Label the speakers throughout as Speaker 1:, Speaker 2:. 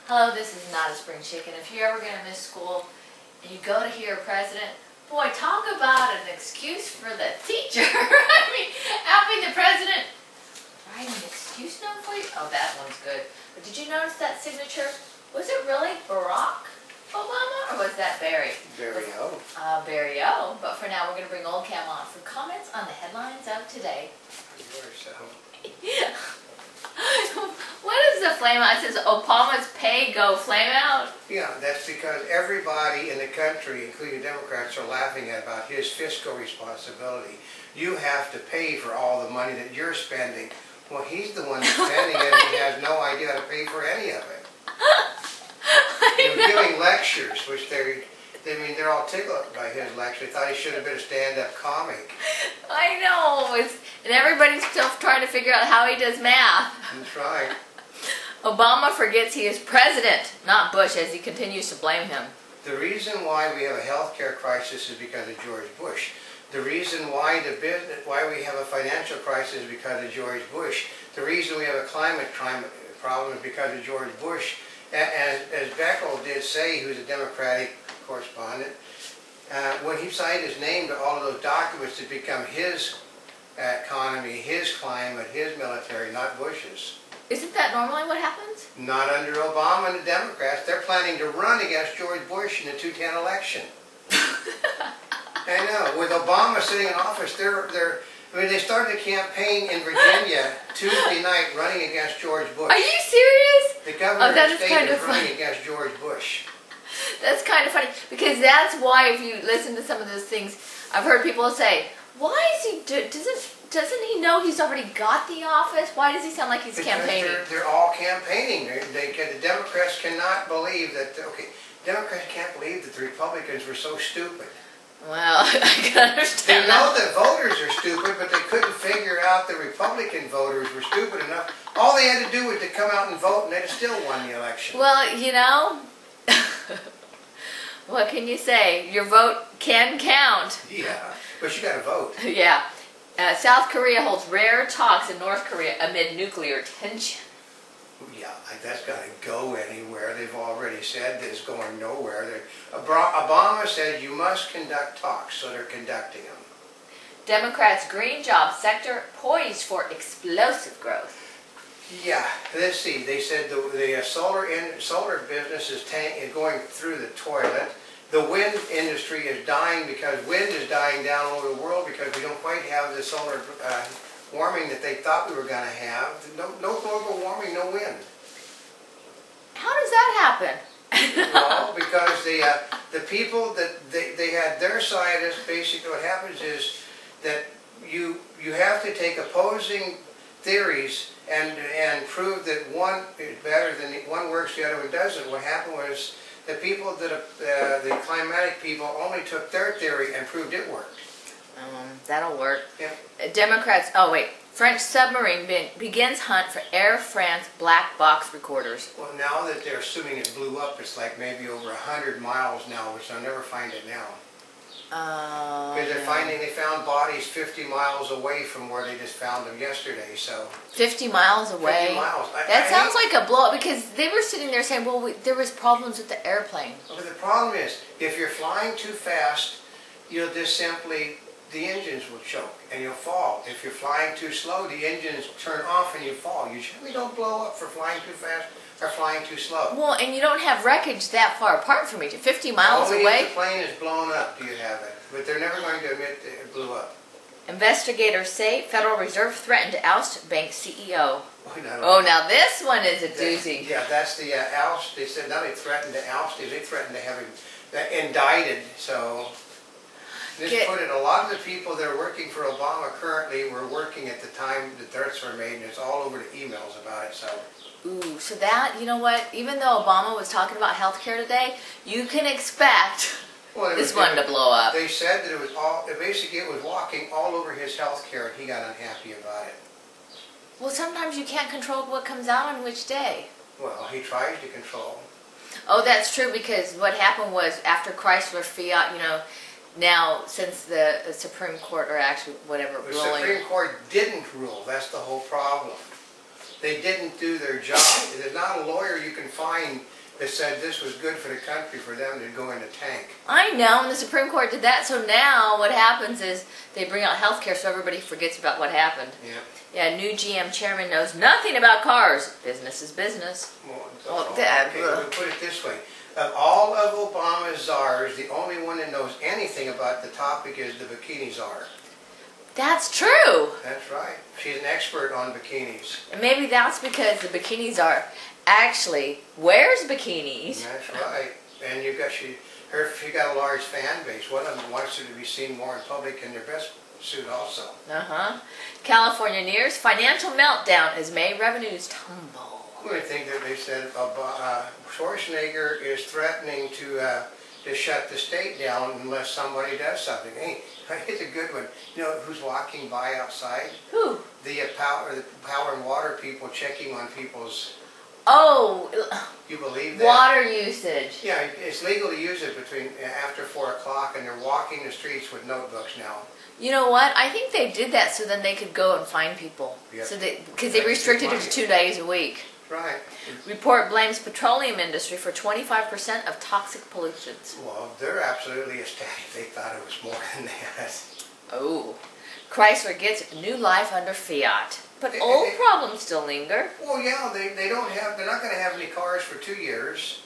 Speaker 1: Hello, this is not a spring chicken. If you're ever going to miss school and you go to hear a president, boy, talk about an excuse for the teacher. I mean, having the president write an excuse note for you. Oh, that one's good. But did you notice that signature? Was it really Barack Obama or was that Barry?
Speaker 2: Barry O.
Speaker 1: Barry O. But for now, we're going to bring Oldecam on for comments on the headlines of today. What is the flame out? It says Obama's pay go flame out.
Speaker 2: Yeah, that's because everybody in the country, including Democrats, are laughing about his fiscal responsibility. You have to pay for all the money that you're spending. Well, he's the one that's spending it and he has no idea how to pay for any of it. They're giving lectures, which they're all tickled by his lecture. They thought he should have been a stand-up comic.
Speaker 1: I know, and everybody's still trying to figure out how he does math.
Speaker 2: That's right.
Speaker 1: Obama forgets he is president, not Bush, as he continues to blame him.
Speaker 2: The reason why we have a health care crisis is because of George Bush. The reason why we have a financial crisis is because of George Bush. The reason we have a climate problem is because of George Bush. And as Beckel did say, he was a Democratic correspondent, when he signed his name to all of those documents, it become his economy, his climate, his military, not Bush's.
Speaker 1: Isn't that normally what happens?
Speaker 2: Not under Obama and the Democrats. They're planning to run against George Bush in the 2010 election. I know. With Obama sitting in office, they started a campaign in Virginia Tuesday night running against George Bush.
Speaker 1: Are you serious?
Speaker 2: The governor of the state
Speaker 1: kind of
Speaker 2: is running against George Bush.
Speaker 1: That's kind of funny, because that's why if you listen to some of those things, I've heard people say, why is he, doesn't he know he's already got the office? Why does he sound like he's campaigning?
Speaker 2: They're all campaigning. The Democrats cannot believe that, Democrats can't believe that the Republicans were so stupid.
Speaker 1: Well, I can understand
Speaker 2: They know that voters are stupid, but they couldn't figure out the Republican voters were stupid enough. All they had to do was to come out and vote, and they'd still won the election.
Speaker 1: Well, you know, what can you say? Your vote can count.
Speaker 2: Yeah, but you got to vote.
Speaker 1: Yeah. South Korea holds rare talks in North Korea amid nuclear tension.
Speaker 2: Yeah, that's got to go anywhere. They've already said that it's going nowhere. Obama said you must conduct talks, so they're conducting them.
Speaker 1: Democrats' green job sector poised for explosive growth.
Speaker 2: Yeah, let's see. They said the solar business is going through the toilet. The wind industry is dying because wind is dying down all over the world because we don't quite have the solar warming that they thought we were going to have. No global warming, no wind.
Speaker 1: How does that happen?
Speaker 2: Well, because the people that they had their scientists, basically what happens is that you have to take opposing theories and prove that one is better than one works, the other one doesn't. What happened was the people the climatic people only took their theory and proved it worked.
Speaker 1: That'll work.
Speaker 2: Yeah.
Speaker 1: Democrats, French submarine begins hunt for Air France black box recorders.
Speaker 2: Well, now that they're assuming it blew up, it's like maybe over 100 miles now, which they'll never find it now. Because they found bodies 50 miles away from where they just found them yesterday. So
Speaker 1: 50 miles away?
Speaker 2: 50 miles.
Speaker 1: That sounds like a blow up, because they were sitting there saying, well, there was problems with the airplane.
Speaker 2: But the problem is, if you're flying too fast, you'll just simply, the engines will choke and you'll fall. If you're flying too slow, the engines turn off and you fall. You generally don't blow up for flying too fast or flying too slow.
Speaker 1: Well, and you don't have wreckage that far apart from each other. 50 miles
Speaker 2: Only
Speaker 1: away?
Speaker 2: if the plane is blown up do you have it. But they're never going to admit that it blew up.
Speaker 1: Investigators say Federal Reserve threatened to oust bank CEO. Oh, now this one is a doozy.
Speaker 2: Yeah, that's the oust. They said not only threatened to oust him, they threatened to have him indicted. So this put it, a lot of the people that are working for Obama currently were working at the time the threats were made, and it's all over the emails about it. So.
Speaker 1: Ooh, so that, you know what, even though Obama was talking about health care today, you can expect this one to blow up.
Speaker 2: They said that it was basically it was walking all over his health care, and he got unhappy about it.
Speaker 1: Well, sometimes you can't control what comes out on which day.
Speaker 2: Well, he tries to control.
Speaker 1: Oh, that's true, because what happened was after Chrysler Fiat, now since the Supreme Court, or actually whatever
Speaker 2: The
Speaker 1: ruling.
Speaker 2: Supreme Court didn't rule. That's the whole problem. They didn't do their job. There's not a lawyer you can find that said this was good for the country for them to go in a tank.
Speaker 1: I know, and the Supreme Court did that, so now what happens is they bring out health care so everybody forgets about what happened.
Speaker 2: Yeah.
Speaker 1: Yeah, new GM chairman knows nothing about cars. Business is business.
Speaker 2: Well, okay, we'll put it this way. Of all of Obama's czars, the only one that knows anything about the topic is the bikini czar.
Speaker 1: That's true.
Speaker 2: That's right. She's an expert on bikinis.
Speaker 1: And maybe that's because the bikini czar actually wears bikinis.
Speaker 2: That's right. And she got a large fan base. One of them wants her to be seen more in public in their best suit also.
Speaker 1: California nears financial meltdown as May revenues tumble.
Speaker 2: I think that they said Schwarzenegger is threatening to shut the state down unless somebody does something. Hey, it's a good one. You know who's walking by outside?
Speaker 1: Who?
Speaker 2: The power and water people checking on people's...
Speaker 1: Oh,
Speaker 2: you believe that?
Speaker 1: Water usage.
Speaker 2: Yeah, it's legal to use it after 4 o'clock, and they're walking the streets with notebooks now.
Speaker 1: You know what? I think they did that so then they could go and find people.
Speaker 2: Yep.
Speaker 1: So because they restricted it to 2 days a week.
Speaker 2: Right.
Speaker 1: Report blames petroleum industry for 25% of toxic pollutants.
Speaker 2: Well, they're absolutely ecstatic. They thought it was more than that.
Speaker 1: Oh. Chrysler gets new life under Fiat. But old problems still linger.
Speaker 2: Well, yeah, they're not going to have any cars for 2 years.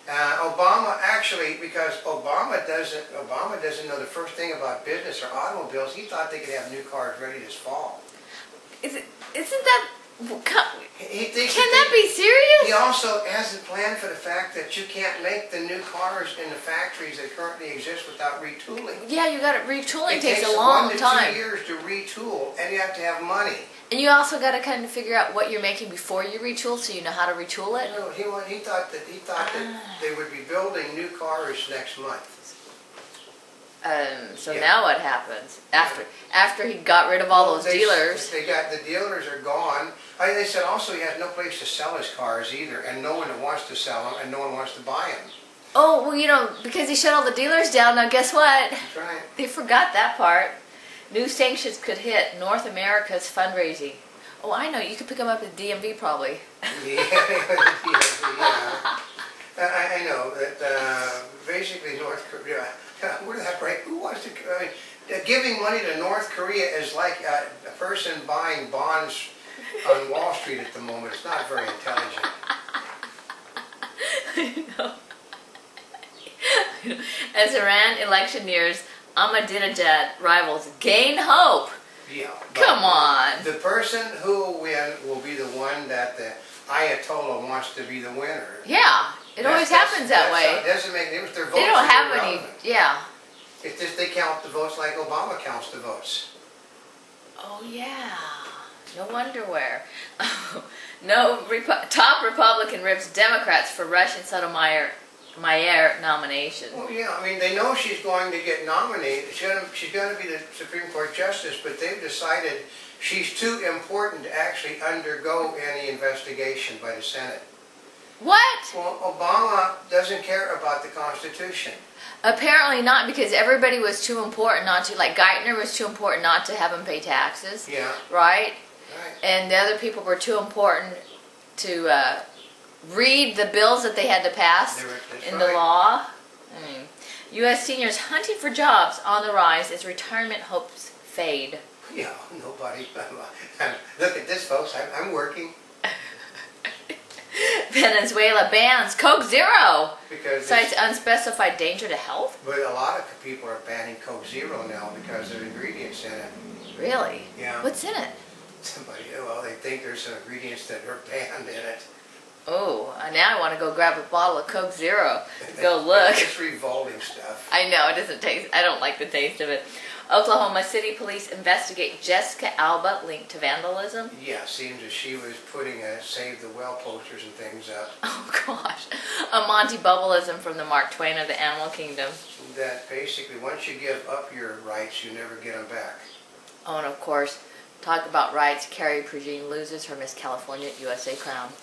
Speaker 2: Obama actually, because Obama doesn't know the first thing about business or automobiles. He thought they could have new cars ready this fall.
Speaker 1: Isn't that...
Speaker 2: He thinks
Speaker 1: Can that be serious?
Speaker 2: He also has a plan for the fact that you can't make the new cars in the factories that currently exist without retooling.
Speaker 1: Yeah, you got it. Retooling takes a
Speaker 2: long
Speaker 1: long time.
Speaker 2: 1 to 2 years to retool, and you have to have money.
Speaker 1: And you also got to kind of figure out what you're making before you retool, so you know how to retool it.
Speaker 2: No, he thought that they would be building new cars next month.
Speaker 1: So now what happens after he got rid of all those dealers?
Speaker 2: The dealers are gone. They said also he has no place to sell his cars either, and no one that wants to sell them, and no one wants to buy them.
Speaker 1: Oh well, because he shut all the dealers down. Now guess what?
Speaker 2: That's right.
Speaker 1: They forgot that part. New sanctions could hit North America's fundraising. Oh, I know. You could pick them up at DMV probably.
Speaker 2: Yeah. I know that basically North Korea. Where did that break? Who wants to? Giving money to North Korea is like a person buying bonds on Wall Street at the moment. It's not very intelligent.
Speaker 1: I know. As Iran election nears, Ahmadinejad rivals gain hope.
Speaker 2: Yeah.
Speaker 1: Come on.
Speaker 2: The person who will win will be the one that the Ayatollah wants to be the winner.
Speaker 1: Yeah. It always happens that way.
Speaker 2: It doesn't make any difference. Their votes
Speaker 1: they don't have
Speaker 2: irrelevant.
Speaker 1: any. Yeah.
Speaker 2: It's just they count the votes like Obama counts the votes.
Speaker 1: Oh yeah. No wonder where. Top Republican rips Democrats for Russian Sotomayor nomination.
Speaker 2: Well, yeah. I mean, they know she's going to get nominated. She's going to be the Supreme Court justice, but they've decided she's too important to actually undergo any investigation by the Senate.
Speaker 1: What?
Speaker 2: Well, Obama doesn't care about the Constitution.
Speaker 1: Apparently not, because everybody was too important not to, like Geithner was too important not to have him pay taxes.
Speaker 2: Yeah.
Speaker 1: Right?
Speaker 2: Right.
Speaker 1: And the other people were too important to read the bills that they had to pass in the law. I mean, U.S. seniors hunting for jobs on the rise as retirement hopes fade.
Speaker 2: Yeah, nobody. Look at this, folks. I'm working.
Speaker 1: Venezuela bans Coke Zero.
Speaker 2: Because
Speaker 1: cites unspecified danger to health.
Speaker 2: But a lot of people are banning Coke Zero now because there are ingredients in it.
Speaker 1: Really?
Speaker 2: Yeah.
Speaker 1: What's in it?
Speaker 2: Well, they think there's some ingredients that are banned in it.
Speaker 1: Oh, now I want to go grab a bottle of Coke Zero. Go look.
Speaker 2: It's revolting stuff.
Speaker 1: I know, it doesn't taste, I don't like the taste of it. Oklahoma City police investigate Jessica Alba linked to vandalism.
Speaker 2: Yeah, seems that she was putting Save the Well posters and things up.
Speaker 1: Oh gosh. A Monty Bubbleism from the Mark Twain of the Animal Kingdom.
Speaker 2: That basically, once you give up your rights, you never get them back.
Speaker 1: Oh, and of course, talk about rights, Carrie Prejean loses her Miss California USA crown.